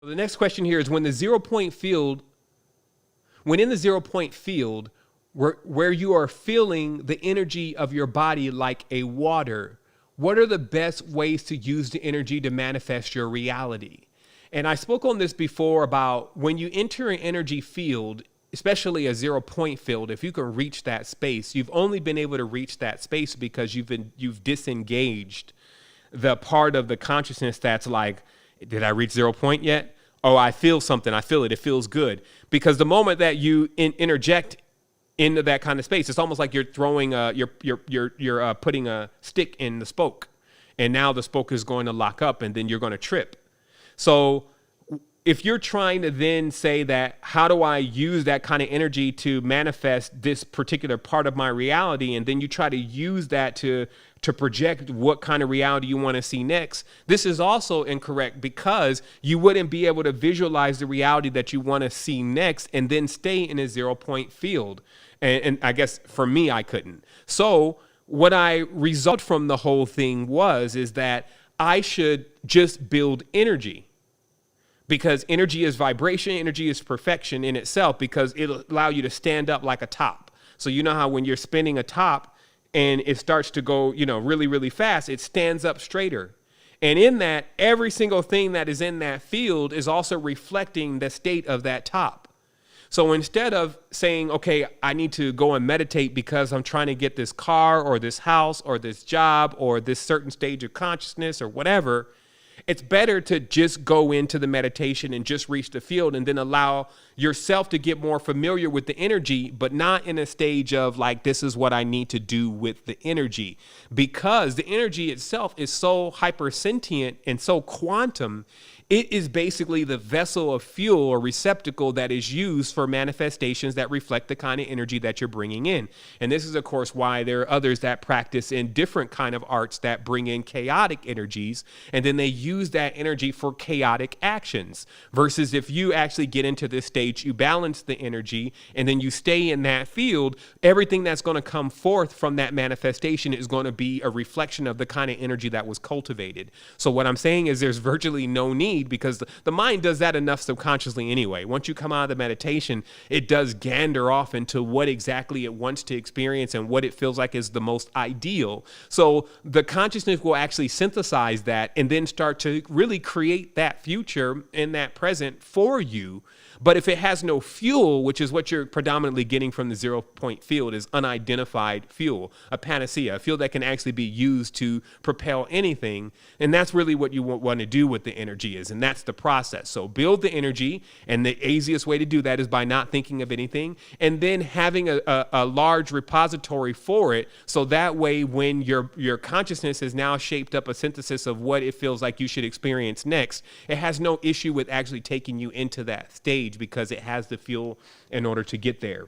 The next question here is when in the 0 point field, where you are feeling the energy of your body like a water, what are the best ways to use the energy to manifest your reality? And I spoke on this before about when you enter an energy field, especially a 0 point field, if you can reach that space, you've only been able to reach that space because you've disengaged the part of the consciousness that's like, did I reach 0 point yet? Oh, I feel something. I feel it. It feels good. Because the moment that you interject into that kind of space, it's almost like you're throwing you're putting a stick in the spoke, and now the spoke is going to lock up, and then you're going to trip. So if you're trying to then say that, how do I use that kind of energy to manifest this particular part of my reality? And then you try to use that to project what kind of reality you want to see next. This is also incorrect because you wouldn't be able to visualize the reality that you want to see next and then stay in a 0 point field. And I guess for me, I couldn't. So what I resolved from the whole thing is that I should just build energy. Because energy is vibration, energy is perfection in itself, because it'll allow you to stand up like a top. So you know how when you're spinning a top and it starts to go, really, really fast, it stands up straighter. And in that, every single thing that is in that field is also reflecting the state of that top. So instead of saying, okay, I need to go and meditate because I'm trying to get this car or this house or this job or this certain stage of consciousness or whatever, it's better to just go into the meditation and just reach the field and then allow yourself to get more familiar with the energy, but not in a stage of like, this is what I need to do with the energy, because the energy itself is so hypersentient and so quantum. It is basically the vessel of fuel or receptacle that is used for manifestations that reflect the kind of energy that you're bringing in. And this is, of course, why there are others that practice in different kind of arts that bring in chaotic energies, and then they use that energy for chaotic actions. Versus if you actually get into this stage, you balance the energy, and then you stay in that field, everything that's going to come forth from that manifestation is going to be a reflection of the kind of energy that was cultivated. So what I'm saying is there's virtually no need, because the mind does that enough subconsciously anyway. Once you come out of the meditation, it does gander off into what exactly it wants to experience and what it feels like is the most ideal. So the consciousness will actually synthesize that and then start to really create that future and that present for you. But if it has no fuel, which is what you're predominantly getting from the 0 point field, is unidentified fuel, a panacea, a fuel that can actually be used to propel anything. And that's really what you want to do with the energy is, and that's the process. So build the energy, and the easiest way to do that is by not thinking of anything, and then having a large repository for it. So that way, when your consciousness has now shaped up a synthesis of what it feels like you should experience next, it has no issue with actually taking you into that stage, because it has the fuel in order to get there.